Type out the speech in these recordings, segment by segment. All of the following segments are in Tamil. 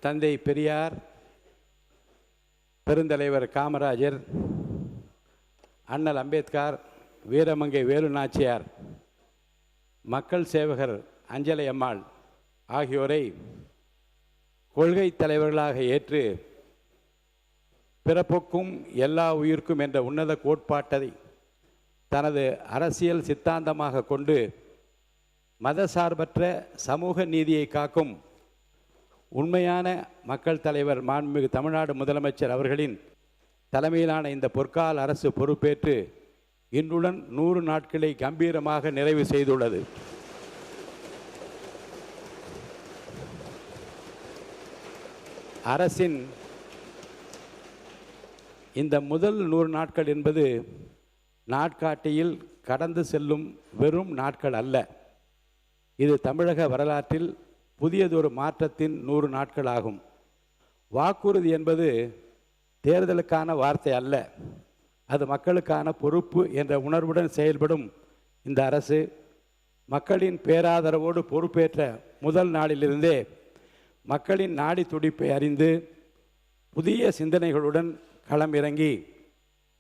தந்தை பெரியார், பெருந்தலைவர் காமராஜர், அண்ணல் அம்பேத்கர், வீரமங்கை வேலு நாச்சியார், மக்கள் சேவகர் அஞ்சலை அம்மாள் ஆகியோரை கொள்கை தலைவர்களாக ஏற்று பிறப்புக்கும் எல்லா உயிர்க்கும் என்ற உன்னத கோட்பாட்டை தனது அரசியல் சித்தாந்தமாக கொண்டு மதசார்பற்ற சமூக நீதியை காக்கும் உண்மையான மக்கள் தலைவர் மாண்புமிகு தமிழ்நாடு முதலமைச்சர் அவர்களின் தலைமையிலான இந்த பொற்கால அரசு பொறுப்பேற்று இன்றுடன் 100 நாட்களை கம்பீரமாக நிறைவு செய்துள்ளது. அரசின் இந்த முதல் 100 நாட்கள் என்பது நாட்காட்டியில் கடந்து செல்லும் வெறும் நாட்கள் அல்ல. இது தமிழக வரலாற்றில் புதியதொரு மாற்றத்தின் 100 நாட்கள் ஆகும். வாக்குறுதி என்பது தேர்தலுக்கான வார்த்தை அல்ல, அது மக்களுக்கான பொறுப்பு என்ற உணர்வுடன் செயல்படும் இந்த அரசு மக்களின் பேராதரவோடு பொறுப்பேற்ற முதல் நாளிலிருந்தே மக்களின் நாடி துடிப்பை அறிந்து புதிய சிந்தனைகளுடன் களமிறங்கி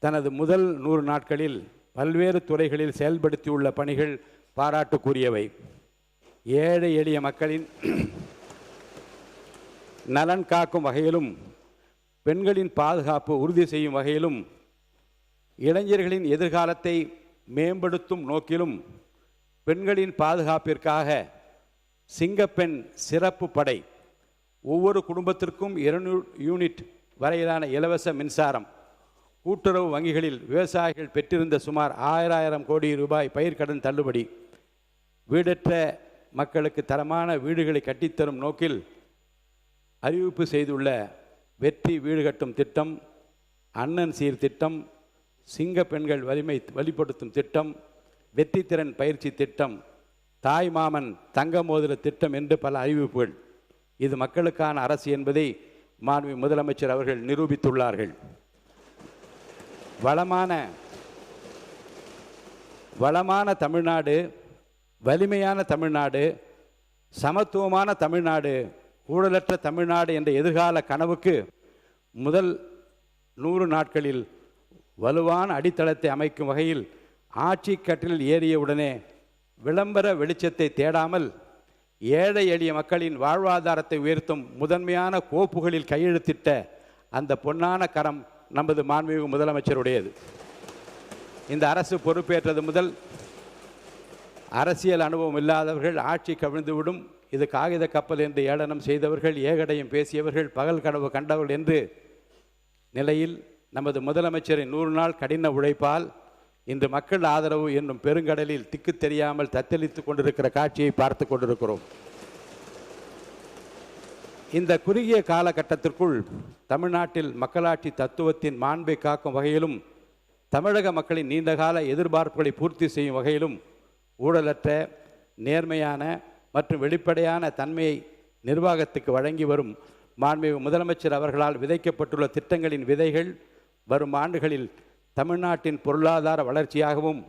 தனது முதல் 100 நாட்களில் பல்வேறு துறைகளில் செயல்படுத்தியுள்ள பணிகள் பாராட்டுக்குரியவை. ஏழை எளிய மக்களின் நலன் காக்கும் வகையிலும், பெண்களின் பாதுகாப்பு உறுதி செய்யும் வகையிலும், இளைஞர்களின் எதிர்காலத்தை மேம்படுத்தும் நோக்கிலும் பெண்களின் பாதுகாப்பிற்காக சிங்கப்பெண் சிறப்பு படை, ஒவ்வொரு குடும்பத்திற்கும் 200 யூனிட் வரையிலான இலவச மின்சாரம், கூட்டுறவு வங்கிகளில் விவசாயிகள் பெற்றிருந்த சுமார் 1000 கோடி ரூபாய் பயிர்க்கடன் தள்ளுபடி, வீடற்ற மக்களுக்கு தரமான வீடுகளை கட்டித்தரும் நோக்கில் அறிவிப்பு செய்துள்ள வெற்றி வீடு கட்டும் திட்டம், அண்ணன் சீர் திட்டம், சிங்க பெண்கள் வலிப்படுத்தும் திட்டம், வெற்றி திறன் பயிற்சி திட்டம், தாய் மாமன் தங்க மோதிர திட்டம் என்று பல அறிவிப்புகள். இது மக்களுக்கான அரசு என்பதை மாண்புமிகு முதலமைச்சர் அவர்கள் நிரூபித்துள்ளார்கள். வளமான தமிழ்நாடு, வலிமையான தமிழ்நாடு, சமத்துவமான தமிழ்நாடு, ஊழலற்ற தமிழ்நாடு என்ற எதிர்கால கனவுக்கு முதல் 100 நாட்களில் வலுவான அடித்தளத்தை அமைக்கும் வகையில் ஆட்சி கட்டிலில் ஏறியவுடனே விளம்பர வெளிச்சத்தை தேடாமல் ஏழை எளிய மக்களின் வாழ்வாதாரத்தை உயர்த்தும் முதன்மையான கோப்புகளில் கையெழுத்திட்ட அந்த பொன்னான கரம் நமது மாண்புமிகு முதலமைச்சருடையது. இந்த அரசு பொறுப்பேற்றது முதல் அரசியல் அனுபவம் இல்லாதவர்கள் ஆட்சி கவிழ்ந்துவிடும், இது காகித கப்பல் என்று ஏளனம் செய்தவர்கள், ஏகடையும் பேசியவர்கள், பகல் கனவு கண்டவர்கள் என்று நிலையில் நமது முதலமைச்சரின் 100 நாள் கடின உழைப்பால் இன்று மக்கள் ஆதரவு என்னும் பெருங்கடலில் திக்கு தெரியாமல் தத்தளித்துக் கொண்டிருக்கிற காட்சியை பார்த்து கொண்டிருக்கிறோம். இந்த குறுகிய காலகட்டத்திற்குள் தமிழ்நாட்டில் மக்களாட்சி தத்துவத்தின் மாண்பை காக்கும் வகையிலும், தமிழக மக்களின் நீண்டகால எதிர்பார்ப்புகளை பூர்த்தி செய்யும் வகையிலும் ஊழலற்ற நேர்மையான மற்றும் வெளிப்படையான தன்மையை நிர்வாகத்துக்கு வழங்கி வரும் மாண்புமிகு முதலமைச்சர் அவர்களால் விதைக்கப்பட்டுள்ள திட்டங்களின் விதைகள் வரும் ஆண்டுகளில் தமிழ்நாட்டின் பொருளாதார வளர்ச்சியாகவும்,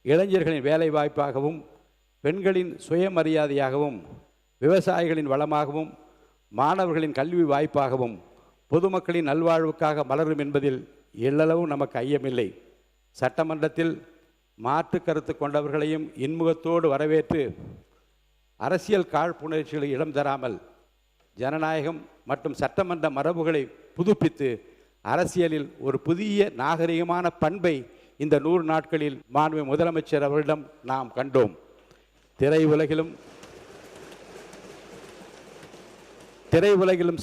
இளைஞர்களின் வேலைவாய்ப்பாகவும், பெண்களின் சுயமரியாதையாகவும், விவசாயிகளின் வளமாகவும், மாணவர்களின் கல்வி வாய்ப்பாகவும், பொதுமக்களின் நல்வாழ்வுக்காக மலரும் என்பதில் எள்ளளவும் நமக்கு ஐயமில்லை. சட்டமன்றத்தில் மாற்று கருத்து கொண்டவர்களையும் இன்முகத்தோடு வரவேற்று அரசியல் காழ்ப்புணர்ச்சிகளை இடம் தராமல் ஜனநாயகம் மற்றும் சட்டமன்ற மரபுகளை புதுப்பித்து அரசியலில் ஒரு புதிய நாகரிகமான பண்பை இந்த 100 நாட்களில் மாண்புமிகு முதலமைச்சர் அவர்களிடம் நாம் கண்டோம். திரையுலகிலும்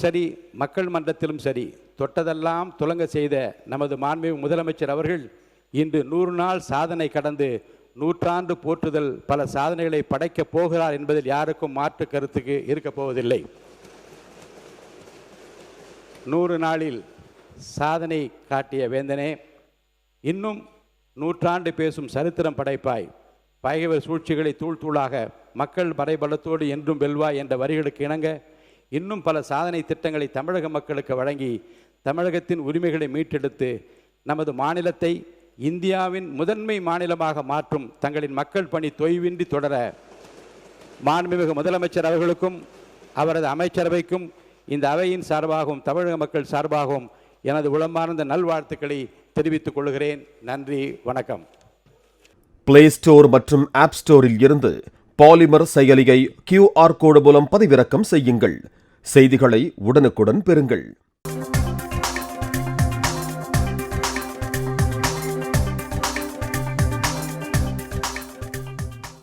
சரி, மக்கள் மன்றத்திலும் சரி, தொட்டதெல்லாம் துலங்க செய்த நமது மாண்புமிகு முதலமைச்சர் அவர்கள் இன்று 100 நாள் சாதனை கடந்து 100 ஆண்டு போற்றுதல் பல சாதனைகளை படைக்கப் போகிறார் என்பதில் யாருக்கும் மாற்று கருத்துக்கு இருக்கப் போவதில்லை. 100 நாளில் சாதனை காட்டிய வேந்தனே, இன்னும் 100 ஆண்டு பேசும் சரித்திரம் படைப்பாய், பகைவர் சூழ்ச்சிகளை தூள் தூளாக மக்கள் படைபலத்தோடு என்றும் வெல்வாய் என்ற வரிகளுக்கு இணங்க இன்னும் பல சாதனை திட்டங்களை தமிழக மக்களுக்கு வழங்கி தமிழகத்தின் உரிமைகளை மீட்டெடுத்து நமது மாநிலத்தை இந்தியாவின் முதன்மை மாநிலமாக மாற்றும் தங்களின் மக்கள் பணி தொய்வின்றி தொடர மாண்புமிகு முதலமைச்சர் அவர்களுக்கும் அவரது அமைச்சரவைக்கும் இந்த அவையின் சார்பாகவும் தமிழக மக்கள் சார்பாகவும் எனது உளமார்ந்த நல்வாழ்த்துக்களை தெரிவித்துக் கொள்கிறேன். நன்றி, வணக்கம். பிளே ஸ்டோர் மற்றும் ஆப் ஸ்டோரில் இருந்து பாலிமர் செயலியை QR கோடு மூலம் பதிவிறக்கம் செய்யுங்கள். செய்திகளை உடனுக்குடன் பெறுங்கள்.